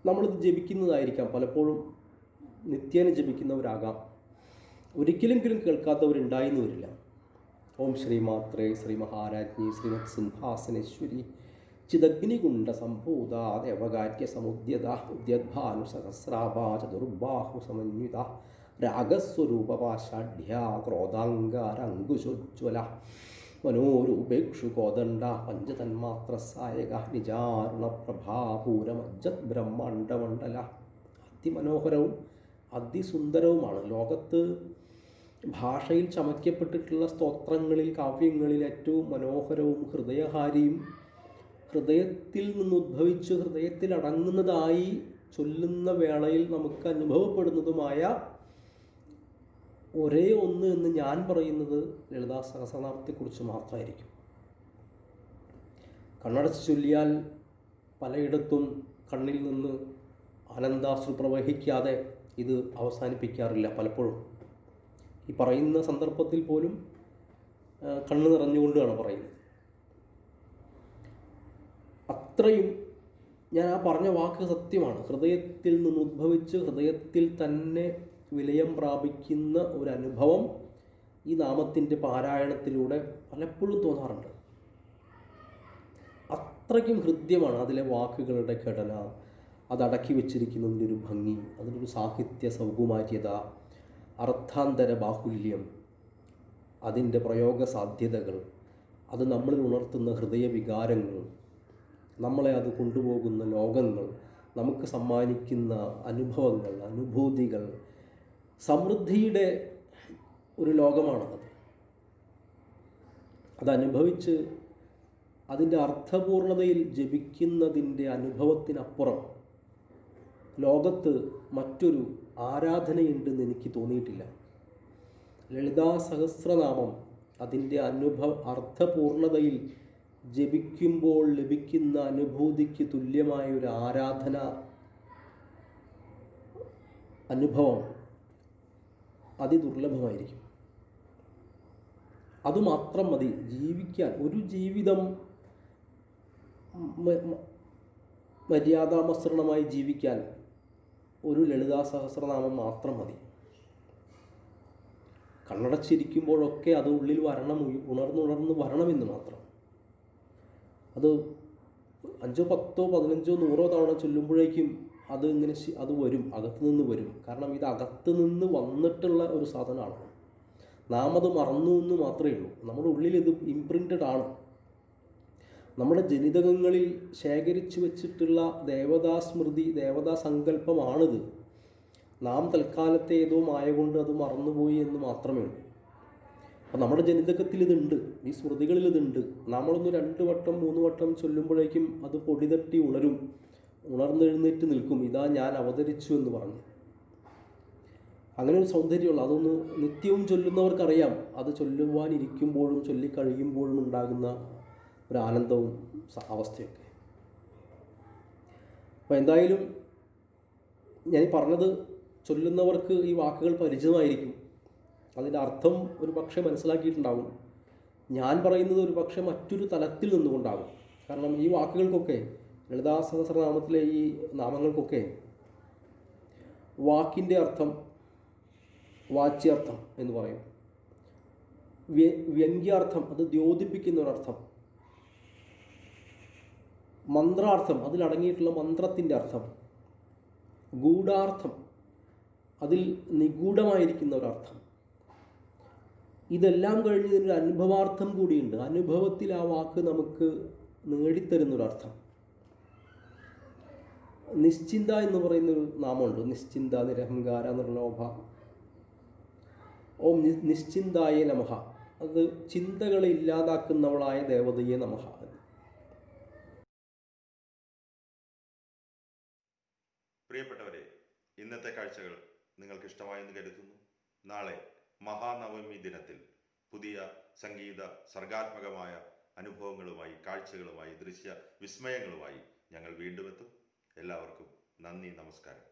നമ്മളിത് ജപിക്കുന്നതായിരിക്കാം, പലപ്പോഴും നിത്യേന ജപിക്കുന്നവരാകാം, ഒരിക്കലെങ്കിലും കേൾക്കാത്തവരുണ്ടായെന്ന് വരില്ല. ഓം ശ്രീ മാത്രേ ശ്രീ മഹാരാജ്ഞി ശ്രീമത് സിംഹാസനേശ്വരി ചിദഗ്നികുണ്ഡ സംഭൂത ദേവകാര്യ സമുദ്യത ഉദ്യദ്ഭാനു സഹസ്രാഭാ ചതുർബാഹു സമന്വിത രാഗസ്വരൂപപാഷാഢ്യ ക്രോധാങ്കാരങ്കുശോജ്വല മനോരൂപേക്ഷു കോദണ്ഡ പഞ്ചതന്മാത്രസായക നിജാരുണ പ്രഭാപൂരമജ്ജത് ബ്രഹ്മാണ്ഡമണ്ഡല. അതിമനോഹരവും അതിസുന്ദരവുമാണ്. ലോകത്ത് ഭാഷയിൽ ചമയ്ക്കപ്പെട്ടിട്ടുള്ള സ്തോത്രങ്ങളിൽ, കാവ്യങ്ങളിൽ ഏറ്റവും മനോഹരവും ഹൃദയഹാരിയും ഹൃദയത്തിൽ നിന്നുദ്ഭവിച്ച് ഹൃദയത്തിൽ അടങ്ങുന്നതായി ചൊല്ലുന്ന വേളയിൽ നമുക്ക് അനുഭവപ്പെടുന്നതുമായ ഒരേ ഒന്ന് എന്ന് ഞാൻ പറയുന്നത് ലളിതാ സഹസ്രനാമത്തെക്കുറിച്ച് മാത്രമായിരിക്കും. കണ്ണടച്ച് ചൊല്ലിയാൽ പലയിടത്തും കണ്ണിൽ നിന്ന് ആനന്ദാശ്രു പ്രവഹിക്കാതെ ഇത് അവസാനിപ്പിക്കാറില്ല. പലപ്പോഴും ഈ പറയുന്ന സന്ദർഭത്തിൽ പോലും കണ്ണ് നിറഞ്ഞുകൊണ്ടാണ് പറയുന്നത്. അത്രയും ഞാൻ ആ പറഞ്ഞ വാക്ക് സത്യമാണ്. ഹൃദയത്തിൽ നിന്ന് ഉദ്ഭവിച്ച് ഹൃദയത്തിൽ തന്നെ വിലയം പ്രാപിക്കുന്ന ഒരനുഭവം ഈ നാമത്തിൻ്റെ പാരായണത്തിലൂടെ പലപ്പോഴും തോന്നാറുണ്ട്. അത്രയ്ക്കും ഹൃദ്യമാണ് അതിലെ വാക്കുകളുടെ ഘടന, അതടക്കി വച്ചിരിക്കുന്നതിൻ്റെ ഒരു ഭംഗി, അതിനൊരു സാഹിത്യ സൗകുമാര്യത, അർത്ഥാന്തര ബാഹുല്യം, അതിൻ്റെ പ്രയോഗ സാധ്യതകൾ, അത് നമ്മളിൽ ഉണർത്തുന്ന ഹൃദയവികാരങ്ങൾ, നമ്മളെ അത് കൊണ്ടുപോകുന്ന ലോകങ്ങൾ, നമുക്ക് സമ്മാനിക്കുന്ന അനുഭവങ്ങൾ, അനുഭൂതികൾ, സമൃദ്ധിയുടെ ഒരു ലോകമാണത്. അതനുഭവിച്ച് അതിൻ്റെ അർത്ഥപൂർണതയിൽ ജപിക്കുന്നതിൻ്റെ അനുഭവത്തിനപ്പുറം ലോകത്ത് മറ്റൊരു ആരാധനയുണ്ടെന്ന് എനിക്ക് തോന്നിയിട്ടില്ല. ലളിതാ സഹസ്രനാമം അതിൻ്റെ അർത്ഥപൂർണതയിൽ ജപിക്കുമ്പോൾ ലഭിക്കുന്ന അനുഭൂതിക്ക് തുല്യമായ ഒരു ആരാധന അനുഭവം അതിദുർലഭമായിരിക്കും. അതുമാത്രം മതി ജീവിക്കാൻ. ഒരു ജീവിതം മര്യാദാമസൃണമായി ജീവിക്കാൻ ഒരു ലളിതാ സഹസ്രനാമം മാത്രം മതി. കണ്ണടച്ചിരിക്കുമ്പോഴൊക്കെ അത് ഉള്ളിൽ വരണം, ഉണർന്നുണർന്ന് വരണമെന്ന് മാത്രം. അത് 5, 10, 15, 100 തവണ ചൊല്ലുമ്പോഴേക്കും അത് ഇങ്ങനെ അത് വരും, അകത്തു നിന്ന് വരും. കാരണം ഇത് അകത്ത് നിന്ന് വന്നിട്ടുള്ള ഒരു സാധനമാണ്. നാം അത് മറന്നു എന്ന് മാത്രമേ ഉള്ളൂ. നമ്മുടെ ഉള്ളിൽ ഇത് ഇംപ്രിൻറ്റഡ് ആണ്. നമ്മുടെ ജനിതകങ്ങളിൽ ശേഖരിച്ചു വച്ചിട്ടുള്ള ദേവതാസ്മൃതി, ദേവതാസങ്കല്പമാണിത്. നാം തൽക്കാലത്തെ ഏതോ മായ കൊണ്ട് അത് മറന്നുപോയി എന്ന് മാത്രമേ ഉള്ളൂ. അപ്പം നമ്മുടെ ജനിതകത്തിൽ ഇതുണ്ട്, ഈ സ്മൃതികളിൽ ഇതുണ്ട്. നമ്മളൊന്ന് 2 വട്ടം 3 വട്ടം ചൊല്ലുമ്പോഴേക്കും അത് പൊടിതട്ടി ഉണരും, ഉണർന്നെഴുന്നേറ്റ് നിൽക്കും. ഇതാ ഞാൻ അവതരിച്ചു എന്ന് പറഞ്ഞ്. അങ്ങനെ ഒരു സൗന്ദര്യമുള്ള, അതൊന്ന് നിത്യവും ചൊല്ലുന്നവർക്കറിയാം. അത് ചൊല്ലുവാനിരിക്കുമ്പോഴും ചൊല്ലിക്കഴിയുമ്പോഴും ഉണ്ടാകുന്ന ഒരു ആനന്ദവും അവസ്ഥയൊക്കെ. അപ്പോൾ എന്തായാലും ഞാൻ പറഞ്ഞത് ചൊല്ലുന്നവർക്ക് ഈ വാക്കുകൾ പരിചിതമായിരിക്കും. അതിൻ്റെ അർത്ഥം ഒരു പക്ഷേ മനസ്സിലാക്കിയിട്ടുണ്ടാകും. ഞാൻ പറയുന്നത് ഒരു പക്ഷേ മറ്റൊരു തലത്തിൽ നിന്നുകൊണ്ടാകും. കാരണം ഈ വാക്കുകൾക്കൊക്കെ ലളിതാ സഹസ്രനാമത്തിലെ ഈ നാമങ്ങൾക്കൊക്കെ വാക്കിൻ്റെ അർത്ഥം വാച്യാർത്ഥം എന്ന് പറയും. വ്യംഗ്യാർത്ഥം അത് ദ്യോതിപ്പിക്കുന്ന ഒരർത്ഥം. മന്ത്രാർത്ഥം അതിലടങ്ങിയിട്ടുള്ള മന്ത്രത്തിൻ്റെ അർത്ഥം. ഗൂഢാർത്ഥം അതിൽ നിഗൂഢമായിരിക്കുന്ന ഒരർത്ഥം. ഇതെല്ലാം കഴിഞ്ഞ് ഇതിനൊരു അനുഭവാർത്ഥം കൂടിയുണ്ട്. അനുഭവത്തിൽ ആ വാക്ക് നമുക്ക് നേടിത്തരുന്നൊരർത്ഥം. നിശ്ചിന്ത എന്ന് പറയുന്നൊരു നാമമുണ്ട്. നിശ്ചിന്ത, നിരഹങ്കാര, നിർലോഭ. ഓം നിശ്ചിന്തായ നമഃ. അത് ചിന്തകളെ ഇല്ലാതാക്കുന്നവളായ ദേവതയെ നമഃ. പ്രിയപ്പെട്ടവരെ, ഇന്നത്തെ കാഴ്ചകൾ നിങ്ങൾക്ക് ഇഷ്ടമായെന്ന് കരുതുന്നു. നാളെ മഹാനവമി ദിനത്തിൽ പുതിയ സംഗീത സർഗാത്മകമായ അനുഭവങ്ങളുമായി, കാഴ്ചകളുമായി, ദൃശ്യ വിസ്മയങ്ങളുമായി ഞങ്ങൾ വീണ്ടും എത്തും. എല്ലാവർക്കും നന്ദി, നമസ്കാരം.